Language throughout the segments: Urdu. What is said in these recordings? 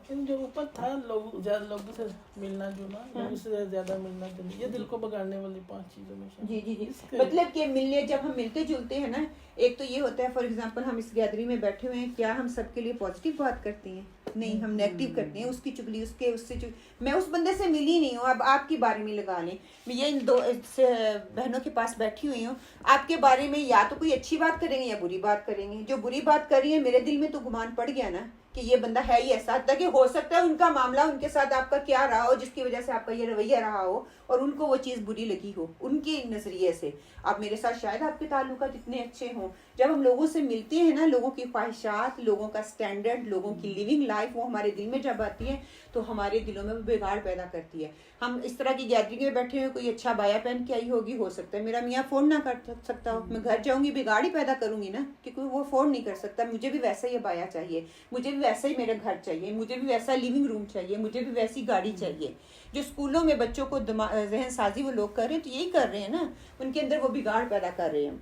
جو اوپر تھا لوگوں سے ملنا جلنا، لوگوں سے زیادہ ملنا جلنا، یہ دل کو بگاڑنے والی 5 چیزوں میں شامل۔ جی مطلب کہ ملنے جب ہم ملتے جلتے ہیں نا، ایک تو یہ ہوتا ہے فار ایگزامپل ہم اس گیدرنگ میں بیٹھے ہوئے ہیں، کیا ہم سب کے لیے پازیٹیو بات کرتے ہیں؟ نہیں، ہم نیگیٹو کرتے ہیں، اس کی چگلی اس سے میں اس بندے سے ملی نہیں ہوں، اب آپ کے بارے میں لگا لیں، میں یہ ان 2 بہنوں کے پاس بیٹھی ہوئی ہوں، آپ کے بارے میں یا تو کوئی اچھی بات کریں گے یا بری بات کریں گے، جو بری بات کر رہی ہے میرے دل میں تو گمان پڑ گیا نا کہ یہ بندہ ہے ہی ایسا، تاکہ ہو سکتا ہے ان کا معاملہ ان کے ساتھ آپ کا کیا رہا ہو جس کی وجہ سے آپ کا یہ رویہ رہا ہو اور ان کو وہ چیز بری لگی ہو ان کے نظریے سے۔ اب میرے ساتھ شاید آپ کے تعلقات اتنے اچھے ہوں، جب ہم لوگوں سے ملتے ہیں نا، لوگوں کی خواہشات، لوگوں کا سٹینڈرڈ، لوگوں کی لیونگ لائف وہ ہمارے دل میں جب آتی ہے تو ہمارے دلوں میں وہ بگاڑ پیدا کرتی ہے۔ ہم اس طرح کی گیدرنگ میں بیٹھے ہوئے، کوئی اچھا بایا پہن کے آئی ہوگی، ہو سکتا ہے میرا میاں فون نہ کر سکتا ہو، میں گھر جاؤں گی بگاڑ ہی پیدا کروں گی نا، کیونکہ وہ فون نہیں کر سکتا، مجھے بھی ویسا ہی بایا چاہیے، مجھے بھی ویسا ہی میرا گھر چاہیے، مجھے بھی ویسا لیونگ روم چاہیے، مجھے بھی ویسی گاڑی چاہیے۔ جو اسکولوں میں بچوں کو ذہن سازی وہ لوگ کر رہے ہیں تو یہی کر رہے ہیں نا، ان کے اندر وہ بگاڑ پیدا کر رہے ہیں۔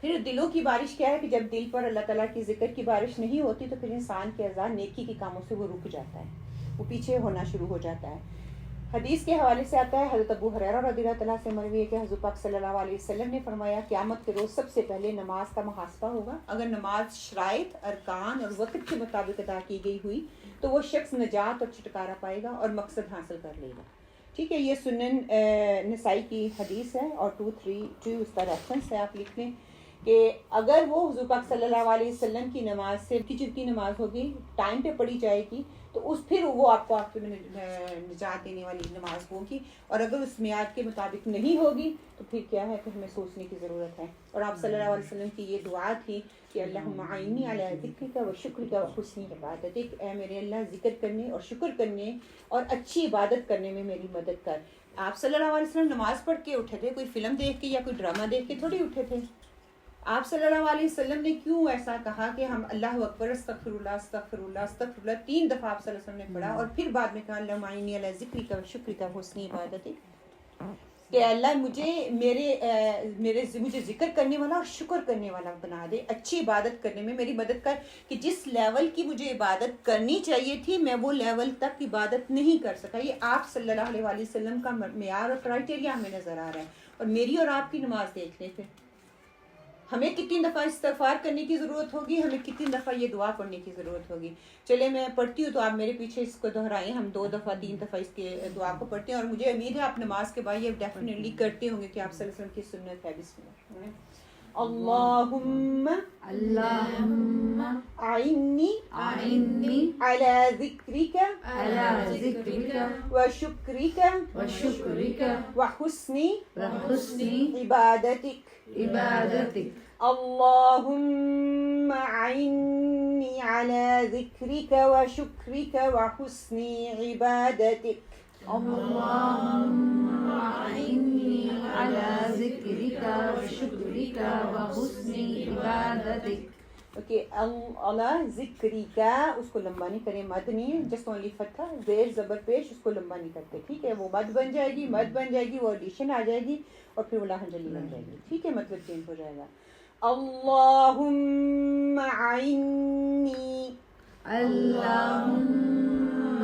پھر دلوں کی بارش کیا ہے کہ جب دل پر اللہ تعالیٰ کی ذکر کی بارش نہیں ہوتی تو پھر انسان کے اعضاء نیکی کے کاموں سے وہ رک جاتا ہے، وہ پیچھے ہونا شروع ہو جاتا ہے۔ حدیث کے حوالے سے آتا ہے، حضرت ابو ہریرہ رضی اللہ تعالیٰ سے مروی ہے کہ حضور پاک صلی اللہ علیہ وسلم نے فرمایا قیامت کے روز سب سے پہلے نماز کا محاسبہ ہوگا، اگر نماز شرائط، ارکان اور وقت کے مطابق ادا کی گئی ہوئی تو وہ شخص نجات اور چھٹکارا پائے گا اور مقصد حاصل کر لے گا۔ ٹھیک ہے، یہ سنن نسائی کی حدیث ہے اور 232 اس کا ریفرنس ہے، آپ لکھ لیں کہ اگر وہ حضور پاک صلی اللہ علیہ وسلم کی نماز سے کی نماز ہوگی، ٹائم پہ پڑھی جائے گی تو پھر وہ آپ کو نجات دینے والی نماز ہوگی، اور اگر اس میعاد کے مطابق نہیں ہوگی تو پھر کیا ہے کہ ہمیں سوچنے کی ضرورت ہے۔ اور آپ صلی اللہ علیہ وسلم کی یہ دعا تھی کہ اللہم اعنی علی ذکرک و شکرک و حسن عبادتک، اے میرے اللہ ذکر کرنے اور شکر کرنے اور اچھی عبادت کرنے میں میری مدد کر۔ آپ صلی اللہ علیہ وسلم نماز پڑھ کے اٹھے تھے، کوئی فلم دیکھ کے یا کوئی ڈرامہ دیکھ کے تھوڑی اٹھے تھے۔ آپ صلی اللہ علیہ وسلم نے کیوں ایسا کہا کہ ہم اللہ اکبر استغفر اللہ استغفر اللہ استغفر اللہ 3 دفعہ آپ صلی اللہ علیہ وسلم نے پڑھا اور پھر بعد میں کہا اللہم اعنی علی ذکرک و شکرک و حسن عبادتک، کہ اللہ مجھے ذکر کرنے والا اور شکر کرنے والا بنا دے، اچھی عبادت کرنے میں میری مدد کر، کہ جس لیول کی مجھے عبادت کرنی چاہیے تھی میں وہ لیول تک عبادت نہیں کر سکا۔ یہ آپ صلی اللہ علیہ وسلم کا معیار اور کرائٹیریا ہمیں نظر آ رہا ہے، اور میری اور آپ کی نماز دیکھ لیں پھر ہمیں کتنی دفعہ استغفار کرنے کی ضرورت ہوگی، ہمیں کتنی دفعہ یہ دعا پڑھنے کی ضرورت ہوگی۔ چلے میں پڑھتی ہوں تو آپ میرے پیچھے اس کو دہرائیں، ہم 2 دفعہ 3 دفعہ اس کے دعا کو پڑھتے ہیں، اور مجھے امید ہے آپ نماز کے بعد یہ ڈیفینیٹلی کرتے ہوں گے کہ آپ صلی اللہ علیہ وسلم کی سنت ہے۔ بسم اللہ۔ اللہم اعنی علی ذکرک و شکرک و حسن عبادتک۔ اللہم اعنی علی ذکرک و شکرک و حسن عبادتک۔ اللهم أعني على ذكرك وشكرك وحسن عبادتك۔ اوکے، اللہ ذکری کا، اس کو لمبا نہیں کریں، مد نہیں ہے، جسٹ اونلی فتحہ، زیر زبر پیش، اس کو لمبا نہیں کرتے، ٹھیک ہے، وہ مد بن جائے گی، مد بن جائے گی، وہ ایڈیشن آ جائے گی اور پھر وہ لہن جلی بن جائے گی، ٹھیک ہے، مطلب چینج ہو جائے گا۔ اللہم اعنی، اللهم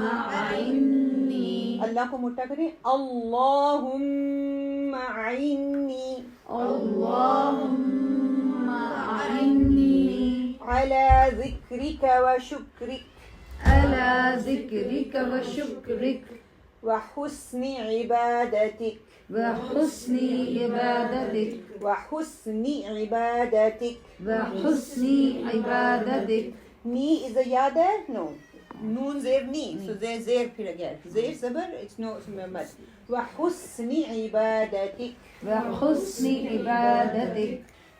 أعني، اللہ کو موٹا کریں، اللہم اعنی اللهم أعني علی ذکرک و شکرک على ذكرك وشكرك وحسن عبادتک وحسن عبادتك وحسن عبادتک۔ وحسن عبادتك۔ نی از اے یاد ہے، نو، نون زیر نی، سو زیر پھر اگین زیر زبر، اٹس نو مد، وحسن عبادتک۔ وحسن عبادتك۔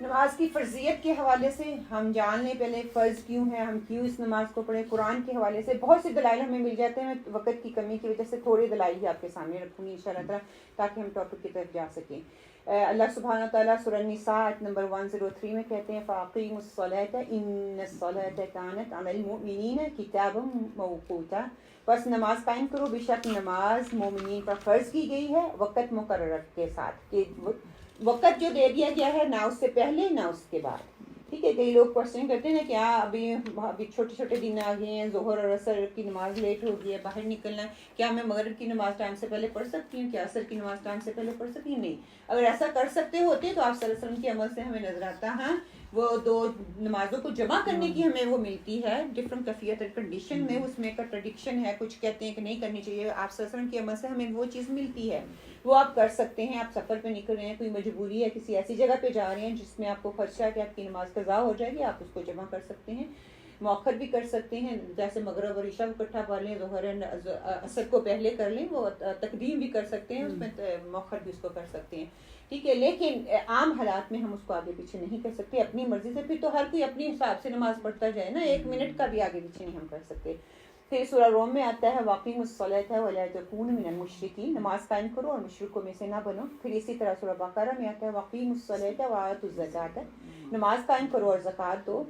نماز کی فرضیت کے حوالے سے ہم جان لیں پہلے فرض کیوں ہے، ہم کیوں اس نماز کو پڑھیں۔ قرآن کے حوالے سے بہت سے دلائل ہمیں مل جاتے ہیں، وقت کی کمی کی وجہ سے تھوڑے دلائل ہی آپ کے سامنے رکھوں گی انشاءاللہ تعالیٰ تاکہ ہم ٹاپک کی طرف جا سکیں۔ اللہ سبحانہ تعالیٰ سورہ النساء آیت نمبر 103 میں کہتے ہیں فَأَقِیمُوا الصَّلَاةَ إِنَّ الصَّلَاةَ كَانَتْ عَلَى الْمُؤْمِنِينَ كِتَابًا مَوْقُوتًا، بس نماز قائم کرو، بے شک نماز مومنین پر فرض کی گئی ہے وقت مقرر کے ساتھ، کہ وقت جو دے دیا گیا ہے نہ اس سے پہلے نہ اس کے بعد، ٹھیک ہے. کئی لوگ کوشچن کرتے ہیں نا کہ ابھی چھوٹے چھوٹے دن آ گئے ہیں, ظہر اور عصر کی نماز لیٹ ہو گئی ہے, باہر نکلنا ہے, کیا میں مغرب کی نماز ٹائم سے پہلے پڑھ سکتی ہوں, کیا عصر کی نماز ٹائم سے پہلے پڑھ سکتی ہوں؟ نہیں. اگر ایسا کر سکتے ہوتے تو آپ صلی اللہ علیہ وسلم کے عمل سے ہمیں نظر آتا ہے وہ 2 نمازوں کو جمع کرنے کی ہمیں وہ ملتی ہے ڈفرنٹ کیفیت اور کنڈیشن میں. اس میں کنٹرڈکشن ہے, کچھ کہتے ہیں کہ نہیں کرنی چاہیے, آپ صلی اللہ علیہ وسلم کے عمل سے ہمیں وہ چیز ملتی ہے, وہ آپ کر سکتے ہیں. آپ سفر پہ نکل رہے ہیں, کوئی مجبوری ہے, کسی ایسی جگہ پہ جا رہے ہیں جس میں آپ کو خدشہ ہے کہ آپ کی نماز قضا ہو جائے گی, آپ اس کو جمع کر سکتے ہیں. مؤخر بھی کر سکتے ہیں, جیسے مغرب اور عشاء کو اکٹھا پڑھ لیں, ظہر عصر کو پہلے کر لیں, وہ تقدیم بھی کر سکتے ہیں, اس میں مؤخر بھی اس کو کر سکتے ہیں. ٹھیک ہے, لیکن عام حالات میں ہم اس کو آگے پیچھے نہیں کر سکتے اپنی مرضی سے. پھر تو ہر کوئی اپنے حساب سے نماز پڑھتا جائے نا, 1 منٹ کا بھی آگے پیچھے نہیں ہم کر سکتے. پھر سورہ روم میں آتا ہے واقعی الصلاۃ ولا تکونوا من المشرکین, نماز قائم کرو اور مشرکوں میں سے نہ بنو. پھر اسی طرح سورہ بقرہ میں آتا ہے واقعی الصلاۃ وآتوا الزکاۃ, نماز قائم کرو اور زکوٰۃ دو.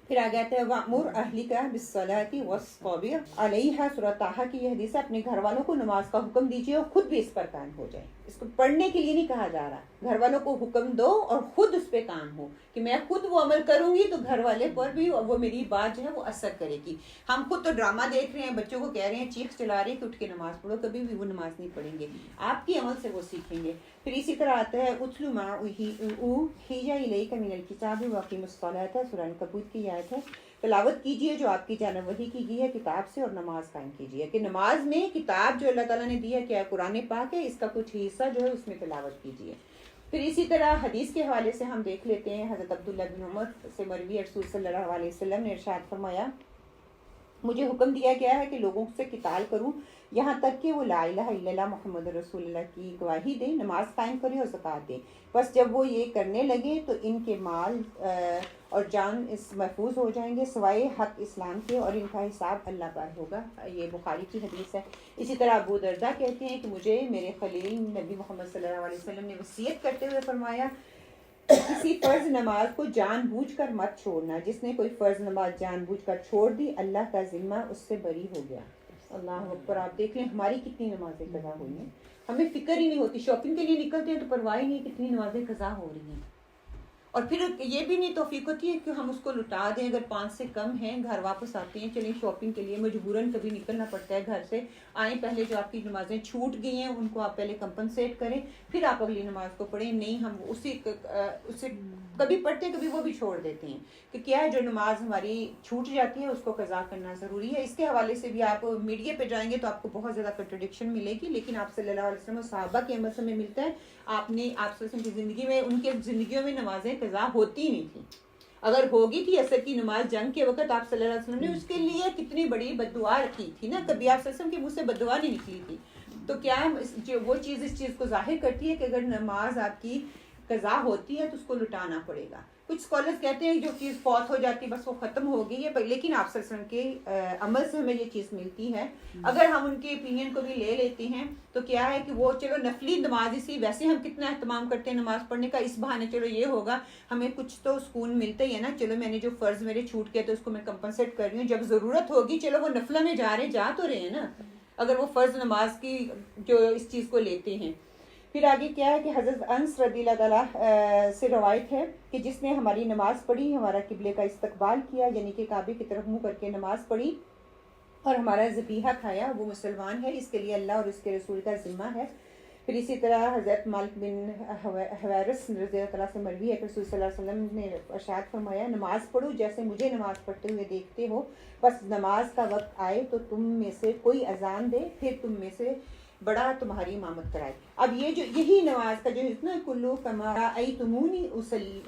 پھر آگے آتا ہے وَأْمُرْ أَهْلِكَ بِالصَّلَاةِ وَاصْطَبِرْ عَلَيْهَا, سورہ طٰہٰ کی یہ حدیث ہے, اپنے گھر والوں کو نماز کا حکم دیجیے اور خود بھی اس پر قائم ہو جائیں. اس کو پڑھنے کے لیے نہیں کہا جا رہا, گھر والوں کو حکم دو اور خود اس پہ کام ہو کہ میں خود وہ عمل کروں گی تو گھر والے پر بھی وہ میری بات جو ہے وہ اثر کرے گی. ہم خود تو ڈرامہ دیکھ رہے ہیں, بچوں کو کہہ رہے ہیں, چیخ چلا رہے ہیں کہ اٹھ کے نماز پڑھو, کبھی بھی وہ نماز نہیں پڑھیں گے, آپ کی عمل سے وہ سیکھیں گے. پھر اسی طرح آتا ہے اتلو ما اوحی الیک من الکتاب واقیموا الصلاۃ, سورہ عنکبوت کی آیت ہے, تلاوت کیجئے جو آپ کی جانب وحی کی گئی ہے کتاب سے اور نماز قائم کیجئے. کہ نماز میں کتاب جو اللہ تعالیٰ نے دی ہے, کیا قرآن پاک ہے, اس کا کچھ حصہ جو ہے اس میں تلاوت کیجئے. پھر اسی طرح حدیث کے حوالے سے ہم دیکھ لیتے ہیں, حضرت عبداللہ بن عمر سے مروی رسول صلی اللہ علیہ وسلم نے ارشاد فرمایا, مجھے حکم دیا گیا ہے کہ لوگوں سے قتال کروں یہاں تک کہ وہ لا الہ الا اللہ محمد رسول اللہ کی گواہی دیں, نماز قائم کریں اور زکوٰۃ دیں. بس جب وہ یہ کرنے لگے تو ان کے مال اور جان محفوظ ہو جائیں گے سوائے حق اسلام کے, اور ان کا حساب اللہ پر ہوگا. یہ بخاری کی حدیث ہے. اسی طرح ابو درداء کہتے ہیں کہ مجھے میرے خلیل نبی محمد صلی اللہ علیہ وسلم نے وصیت کرتے ہوئے فرمایا, کسی فرض نماز کو جان بوجھ کر مت چھوڑنا, جس نے کوئی فرض نماز جان بوجھ کر چھوڑ دی اللہ کا ذمہ اس سے بری ہو گیا. اللہ اکبر. آپ دیکھ لیں ہماری کتنی نمازیں قضا ہوئی ہیں, ہمیں فکر ہی نہیں ہوتی, شاپنگ کے لیے نکلتے ہیں تو پرواہ ہی نہیں کتنی نمازیں قضا ہو رہی ہیں. اور پھر یہ بھی نہیں توفیق ہوتی ہے کہ ہم اس کو لٹا دیں, اگر 5 سے کم ہیں, گھر واپس آتے ہیں, چلیں شاپنگ کے لیے مجبوراً کبھی نکلنا پڑتا ہے گھر سے, آئیں پہلے جو آپ کی نمازیں چھوٹ گئی ہیں ان کو آپ پہلے کمپنسیٹ کریں, پھر آپ اگلی نماز کو پڑھیں. نہیں, ہم اسے کبھی پڑھتے ہیں کبھی وہ بھی چھوڑ دیتے ہیں. کہ کیا ہے, جو نماز ہماری چھوٹ جاتی ہے اس کو قضا کرنا ضروری ہے. اس کے حوالے سے بھی آپ میڈیا پہ جائیں گے تو آپ کو بہت زیادہ کنٹرڈکشن ملے گی, لیکن آپ صلی اللہ علیہ وسلم صحابہ کے عمل سے ہمیں ملتا ہے آپ صلی اللہ علیہ وسلم کی زندگی میں, ان کے زندگیوں میں نمازیں قضا ہوتی نہیں تھی. اگر ہوگی تھی عصر کی نماز جنگ کے وقت, آپ صلی اللہ علیہ وسلم نے اس کے لیے کتنی بڑی بد دعا رکھی تھی نا, کبھی آپ صلی اللہ علیہ وسلم کے منہ سے بد دعا نہیں نکلی تھی. تو کیا ہے, وہ چیز اس چیز کو ظاہر کرتی ہے کہ اگر نماز آپ کی قضا ہوتی ہے تو اس کو لٹانا پڑے گا. کچھ اسکالرز کہتے ہیں جو چیز فوت ہو جاتی ہے بس وہ ختم ہو گئی ہے, لیکن آپ صلی اللہ علیہ وسلم کے عمل سے ہمیں یہ چیز ملتی ہے. اگر ہم ان کے اوپینین کو بھی لے لیتے ہیں تو کیا ہے کہ وہ چلو نفلی نماز اسی, ویسے ہم کتنا اہتمام کرتے ہیں نماز پڑھنے کا, اس بہانے چلو یہ ہوگا ہمیں کچھ تو سکون ملتا ہی ہے نا, چلو میں نے جو فرض میرے چھوٹ گیا تو اس کو میں کمپنسیٹ کر رہی ہوں, جب ضرورت ہوگی چلو وہ نفلہ میں جا رہے ہیں, جا تو رہے ہیں نا, اگر وہ فرض نماز کی جو اس چیز کو لیتے ہیں. پھر آگے کیا ہے کہ حضرت انس رضی اللہ تعالیٰ سے روایت ہے کہ جس نے ہماری نماز پڑھی, ہمارا قبلے کا استقبال کیا یعنی کہ کعبے کی طرف منہ کر کے نماز پڑھی اور ہمارا ذبیحہ کھایا, وہ مسلمان ہے, اس کے لیے اللہ اور اس کے رسول کا ذمہ ہے. پھر اسی طرح حضرت مالک بن حویرث رضی اللہ تعالیٰ سے مروی ہے کہ رسول صلی اللہ علیہ وسلم نے ارشاد فرمایا, نماز پڑھو جیسے مجھے نماز پڑھتے ہوئے دیکھتے ہو, بس نماز کا وقت آئے تو تم میں سے کوئی اذان دے, پھر تم میں سے بڑا تمہاری امامت کرائے. اب یہ جو یہی نماز کا جو ہے نا, کلو کما رأیتمونی اصلی,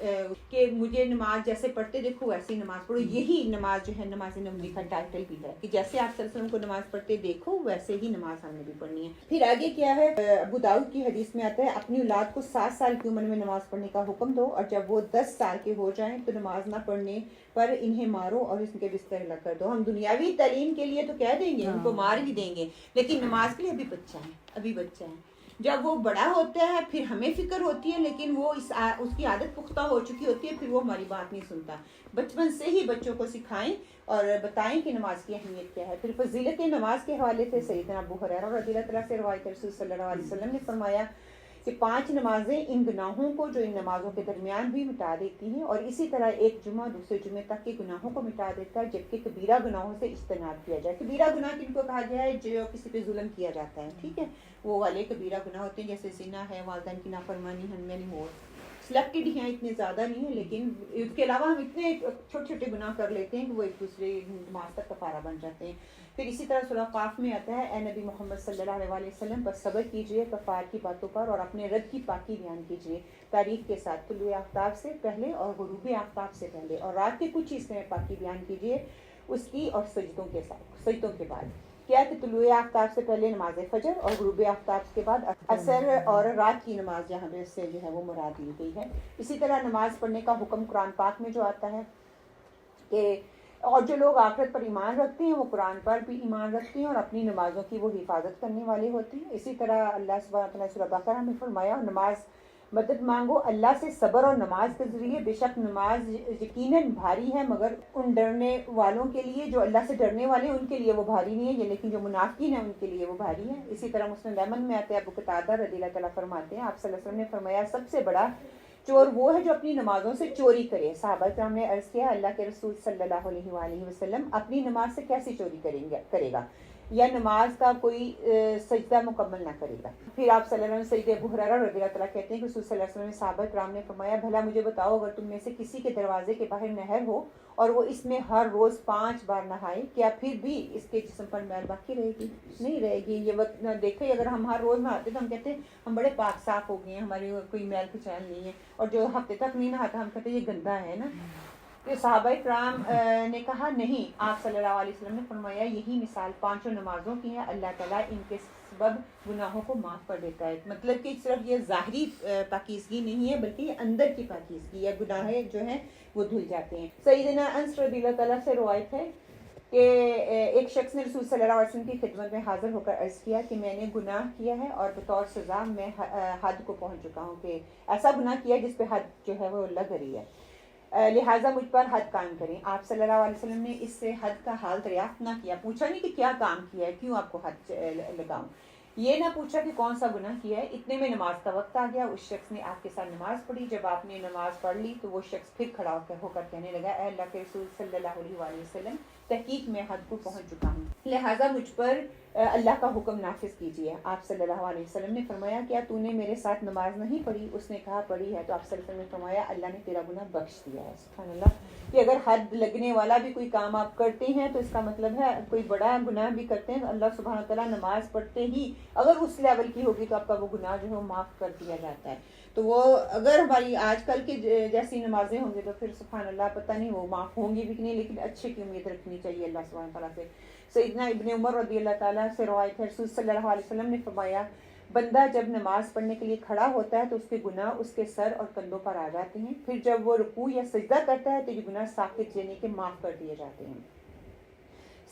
کہ مجھے نماز جیسے پڑھتے دیکھو ویسی نماز پڑھو, یہی نماز جو ہے نماز نبوی کا ٹائٹل بھی ہے کہ جیسے آپ صلی اللہ علیہ وسلم کو نماز پڑھتے دیکھو ویسے ہی نماز ہم نے بھی پڑھنی ہے. پھر آگے کیا ہے, ابو داؤد کی حدیث میں آتا ہے, اپنی اولاد کو 7 سال کی عمر میں نماز پڑھنے کا حکم دو, اور جب وہ 10 سال کے ہو جائیں تو نماز نہ پڑھنے پر انہیں مارو اور ان کے بستر الگ کر دو. ہم دنیاوی تعلیم کے لیے تو کہہ دیں گے, ان کو مار بھی دیں گے, لیکن نماز کے لیے ابھی بچہ ہے. جب وہ بڑا ہوتا ہے پھر ہمیں فکر ہوتی ہے, لیکن وہ اس کی عادت پختہ ہو چکی ہوتی ہے, پھر وہ ہماری بات نہیں سنتا. بچپن سے ہی بچوں کو سکھائیں اور بتائیں کہ نماز کی اہمیت کیا ہے. پھر فضیلت نماز کے حوالے سے سیدنا ابو ہریرہ رضی اللہ تعالیٰ سے روایت رسول صلی اللہ علیہ وسلم نے فرمایا کہ 5 نمازیں ان گناہوں کو جو ان نمازوں کے درمیان بھی مٹا دیتی ہیں، اور اسی طرح ایک جمعہ دوسرے جمعے تک کے گناہوں کو مٹا دیتا ہے، جبکہ کبیرہ گناہوں سے اجتناب کیا جائے۔ کبیرہ گناہ کن کو کہا گیا ہے؟ جو کسی پہ ظلم کیا جاتا ہے، ٹھیک ہے، وہ والے کبیرہ گناہ ہوتے ہیں، جیسے زنا ہے، والدین کی نافرمانی، ہنمینی مور، سلیکٹڈ ہیں، اتنے زیادہ نہیں ہیں، لیکن اس کے علاوہ ہم اتنے چھوٹے چھوٹے گناہ کر لیتے ہیں کہ وہ ایک دوسرے نماز تک کفارہ بن جاتے ہیں۔ پھر اسی طرح سورہ قاف میں آتا ہے، اے نبی محمد صلی اللہ علیہ وسلم بس صبر کیجئے کفار کی باتوں پر، اور اپنے رب کی پاکی بیان کیجئے تاریخ کے ساتھ، طلوع آفتاب سے پہلے اور غروب آفتاب سے پہلے، اور رات کے کچھ حصے میں پاکی بیان کیجئے اس کی، اور سجدوں کے ساتھ، سجدوں کے بعد کیا کہ طلوع آفتاب سے پہلے نماز فجر اور غروب آفتاب کے بعد عصر اور رات کی نماز یہاں پہ سے جو ہے وہ مراد لی گئی ہے۔ اسی طرح نماز پڑھنے کا حکم قرآن پاک میں جو آتا ہے کہ اور جو لوگ آخرت پر ایمان رکھتے ہیں وہ قرآن پر بھی ایمان رکھتے ہیں اور اپنی نمازوں کی وہ حفاظت کرنے والے ہوتے ہیں۔ اسی طرح اللہ سبحانہ وتعالیٰ نے سورہ بقرہ میں فرمایا، نماز مدد مانگو اللہ سے صبر اور نماز کے ذریعے، بے شک نماز یقیناً بھاری ہے مگر ان ڈرنے والوں کے لیے، جو اللہ سے ڈرنے والے ہیں ان کے لیے وہ بھاری نہیں ہے، یہ لیکن جو منافقین ہیں ان کے لیے وہ بھاری ہے۔ اسی طرح مسلم لیمن میں آتے ہیں، ابو قتادہ رضی اللہ تعالیٰ فرماتے ہیں، آپ صلی اللہ علیہ وسلم نے فرمایا سب سے بڑا چور وہ ہے جو اپنی نمازوں سے چوری کرے۔ صحابہ کرام نے عرض کیا، اللہ کے رسول صلی اللہ علیہ وآلہ وسلم اپنی نماز سے کیسی چوری کرے گا، یا نماز کا کوئی سجدہ مکمل نہ کرے گا۔ پھر آپ صلی اللہ علیہ وسلم، سید ابو ہریرہ رضی اللہ تعالیٰ کہتے ہیں کہ رسول صلی اللہ علیہ وسلم نے صحابہ کرام نے فرمایا، بھلا مجھے بتاؤ اگر تم میں سے کسی کے دروازے کے باہر نہر ہو اور وہ اس میں ہر روز 5 بار نہائے، کیا پھر بھی اس کے جسم پر میل باقی رہے گی؟ نہیں رہے گی۔ یہ وقت دیکھیں، اگر ہم ہر روز نہاتے تو ہم کہتے ہیں ہم بڑے پاک صاف ہو گئے ہیں، ہماری کوئی میل کچیل نہیں ہے، اور جو ہفتے تک نہیں نہاتا ہم کہتے ہیں یہ گندا ہے نا۔ کہ صحابہ کرام نے کہا نہیں، آپ صلی اللہ علیہ وسلم نے فرمایا یہی مثال 5 نمازوں کی ہے، اللہ تعالیٰ ان کے سبب گناہوں کو معاف کر دیتا ہے۔ مطلب کہ صرف یہ ظاہری پاکیزگی نہیں ہے بلکہ یہ اندر کی پاکیزگی ہے، گناہ جو ہیں وہ دھل جاتے ہیں۔ سیدنا انس رضی اللہ تعالیٰ سے روایت ہے کہ ایک شخص نے رسول صلی اللہ علیہ وسلم کی خدمت میں حاضر ہو کر عرض کیا کہ میں نے گناہ کیا ہے اور بطور سزا میں حد کو پہنچ چکا ہوں، کہ ایسا گناہ کیا جس پہ حد جو ہے وہ لگ رہی ہے، لہٰذا مجھ پر حد قائم کریں۔ آپ صلی اللہ علیہ وسلم نے اس سے حد کا حال دریافت نہ کیا، پوچھا نہیں کہ کیا کام کیا ہے، کیوں آپ کو حد لگاؤں، یہ نہ پوچھا کہ کون سا گناہ کیا ہے۔ اتنے میں نماز کا وقت آ گیا، اس شخص نے آپ کے ساتھ نماز پڑھی۔ جب آپ نے نماز پڑھ لی تو وہ شخص پھر کھڑا ہو کر کہنے لگا، اے اللہ کے رسول صلی اللہ علیہ وآلہ وسلم، تحقیق میں حد کو پہنچ چکا ہوں، لہٰذا مجھ پر اللہ کا حکم نافذ کیجیے۔ آپ صلی اللہ علیہ وسلم نے فرمایا، کیا تو نے میرے ساتھ نماز نہیں پڑھی؟ اس نے کہا پڑھی ہے۔ تو آپ صلی اللہ علیہ وسلم نے فرمایا، اللہ نے تیرا گناہ بخش دیا ہے۔ سبحان اللہ، کہ اگر حد لگنے والا بھی کوئی کام آپ کرتے ہیں تو اس کا مطلب ہے کوئی بڑا گناہ بھی کرتے ہیں، اللہ سبحانہ تعالیٰ نماز پڑھتے ہی اگر اس لیول کی ہوگی تو آپ کا وہ گناہ جو ہے وہ معاف کر دیا جاتا ہے۔ تو وہ اگر ہماری آج کل کی جیسی نمازیں ہوں گی تو پھر سبحان اللہ پتہ نہیں وہ معاف ہوں گی بھی کہ نہیں، لیکن اچھے کی امید رکھنی چاہیے اللہ سبحانہ تعالیٰ سے۔ سیدنا ابن عمر رضی اللہ تعالیٰ سے روایت ہے، رسول صلی اللہ علیہ وسلم نے فرمایا، بندہ جب نماز پڑھنے کے لیے کھڑا ہوتا ہے تو اس کے گناہ اس کے سر اور کندھوں پر آ جاتے ہیں، پھر جب وہ رکوع یا سجدہ کرتا ہے تو یہ گناہ ساقط یعنی کہ معاف کر دیے جاتے ہیں۔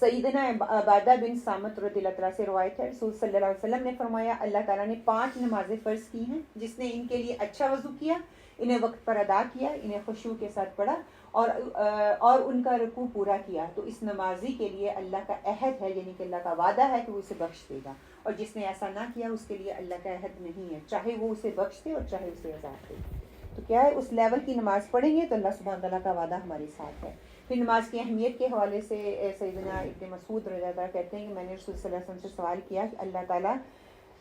سیدنا عبادہ بن صامت رضی اللہ تعالیٰ سے روایت ہے، رسول صلی اللہ علیہ وسلم نے فرمایا، اللہ تعالیٰ نے 5 نمازیں فرض کی ہیں، جس نے ان کے لیے اچھا وضو کیا، انہیں وقت پر ادا کیا، انہیں خشوع کے ساتھ پڑھا اور ان کا رکوع پورا کیا، تو اس نمازی کے لیے اللہ کا عہد ہے، یعنی کہ اللہ کا وعدہ ہے کہ وہ اسے بخش دے گا، اور جس نے ایسا نہ کیا اس کے لیے اللہ کا عہد نہیں ہے، چاہے وہ اسے بخش دے اور چاہے اسے عذاب دے۔ تو کیا ہے، اس لیول کی نماز پڑھیں گے تو اللہ سبحانہ تعالیٰ کا وعدہ ہمارے ساتھ ہے۔ پھر نماز کی اہمیت کے حوالے سے سیدنا ابن مسعود رضی اللہ عنہ کہتے ہیں کہ میں نے رسول صلی اللہ علیہ وسلم سے سوال کیا کہ اللہ تعالیٰ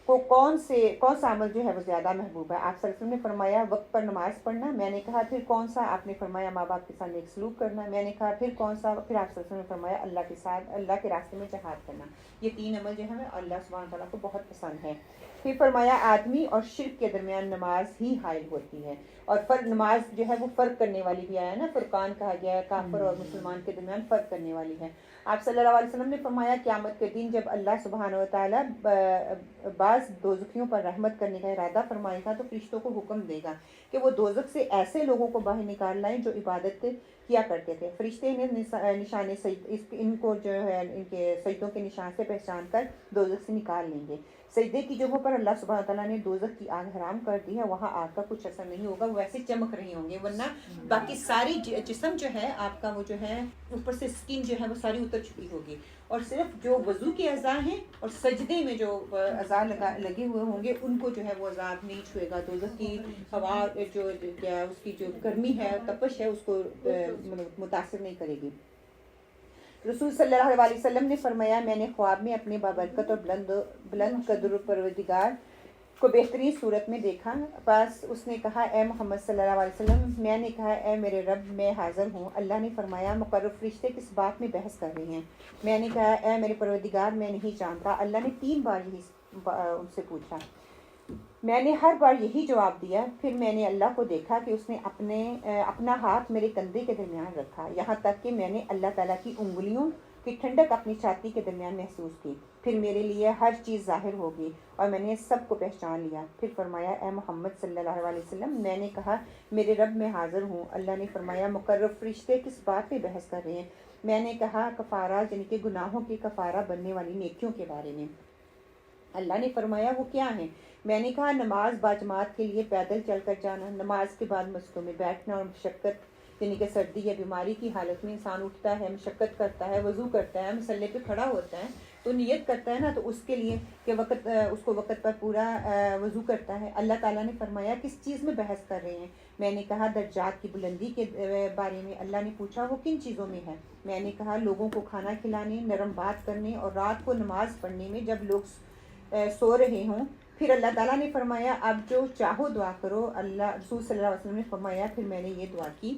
کو کون سا عمل جو ہے وہ زیادہ محبوب ہے؟ آپ صلی اللہ علیہ وسلم نے فرمایا وقت پر نماز پڑھنا۔ میں نے کہا پھر کون سا؟ آپ نے فرمایا ماں باپ کے ساتھ نیک سلوک کرنا۔ میں نے کہا پھر کون سا؟ پھر آپ صلی اللہ علیہ وسلم نے فرمایا اللہ کے راستے میں جہاد کرنا۔ یہ 3 عمل جو ہے اللہ سبحانہ تعالیٰ کو بہت پسند ہے۔ پھر فرمایا آدمی اور شرک کے درمیان نماز ہی حائل ہوتی ہے، اور نماز جو ہے وہ فرق کرنے والی بھی آیا نا، فرقان کہا گیا ہے، کافر اور مسلمان کے درمیان فرق کرنے والی ہے۔ آپ صلی اللہ علیہ وسلم نے فرمایا قیامت کے دن جب اللہ سبحانہ وتعالیٰ بعض دوزخیوں پر رحمت کرنے کا ارادہ فرمائے گا تو فرشتوں کو حکم دے گا کہ وہ دوزخ سے ایسے لوگوں کو باہر نکال لائیں جو عبادت کیا کرتے تھے. فرشتے نے نشان ان کو جو ہے ان کے سجدوں کے نشان سے پہچان کر دوزخ سے نکال لیں گے. سجدے کی جگہوں پر اللہ سبحانہ تعالیٰ نے دوزخ کی آگ حرام کر دی ہے, وہاں آگ کا کچھ اثر نہیں ہوگا, وہ ویسے چمک رہے ہوں گے, ورنہ باقی ساری جسم جو ہے آپ کا وہ جو ہے اوپر سے اسکن جو ہے وہ ساری اتر چکی ہوگی, اور صرف جو وضو کے اعضاء ہیں اور سجدے میں جو اعضاء لگے ہوئے ہوں گے ان کو جو ہے وہ عذاب نہیں چھوئے گا. دوزخ کی ہوا جو کیا اس کی جو گرمی ہے تپش ہے اس کو متاثر نہیں کرے گی. رسول صلی اللہ علیہ وسلم نے فرمایا, میں نے خواب میں اپنے بابرکت اور بلند قدر پروردگار کو بہترین صورت میں دیکھا. بس اس نے کہا, اے محمد صلی اللہ علیہ وسلم. میں نے کہا, اے میرے رب میں حاضر ہوں. اللہ نے فرمایا, مقرب فرشتے کس بات میں بحث کر رہے ہیں؟ میں نے کہا, اے میرے پروردگار میں نہیں جانتا. اللہ نے 3 بار یہی ان سے پوچھا. میں نے ہر بار یہی جواب دیا. پھر میں نے اللہ کو دیکھا کہ اس نے اپنا ہاتھ میرے کندھے کے درمیان رکھا, یہاں تک کہ میں نے اللہ تعالیٰ کی انگلیوں کی ٹھنڈک اپنی چھاتی کے درمیان محسوس کی. پھر میرے لیے ہر چیز ظاہر ہوگی اور میں نے سب کو پہچان لیا. پھر فرمایا, اے محمد صلی اللہ علیہ وسلم. میں نے کہا, میرے رب میں حاضر ہوں. اللہ نے فرمایا, مقرب فرشتے کس بات پہ بحث کر رہے ہیں؟ میں نے کہا, کفارہ یعنی کہ گناہوں کی کفارہ بننے والی نیکیوں کے بارے میں. اللہ نے فرمایا, وہ کیا ہیں؟ میں نے کہا, نماز باجماعت کے لیے پیدل چل کر جانا, نماز کے بعد مسجدوں میں بیٹھنا, اور مشقت یعنی کہ سردی یا بیماری کی حالت میں انسان اٹھتا ہے, مشقت کرتا ہے, وضو کرتا ہے, مصلے پہ کھڑا ہوتا ہے تو نیت کرتا ہے نا, تو اس کے لیے کہ اس کو وقت پر پورا وضو کرتا ہے. اللہ تعالیٰ نے فرمایا, کس چیز میں بحث کر رہے ہیں؟ میں نے کہا, درجات کی بلندی کے بارے میں. اللہ نے پوچھا, وہ کن چیزوں میں ہے؟ میں نے کہا, لوگوں کو کھانا کھلانے, نرم بات کرنے, اور رات کو نماز پڑھنے میں جب لوگ سو رہے ہوں. پھر اللہ تعالیٰ نے فرمایا, اب جو چاہو دعا کرو. رسول صلی اللہ علیہ وسلم نے فرمایا, پھر میں نے یہ دعا کی,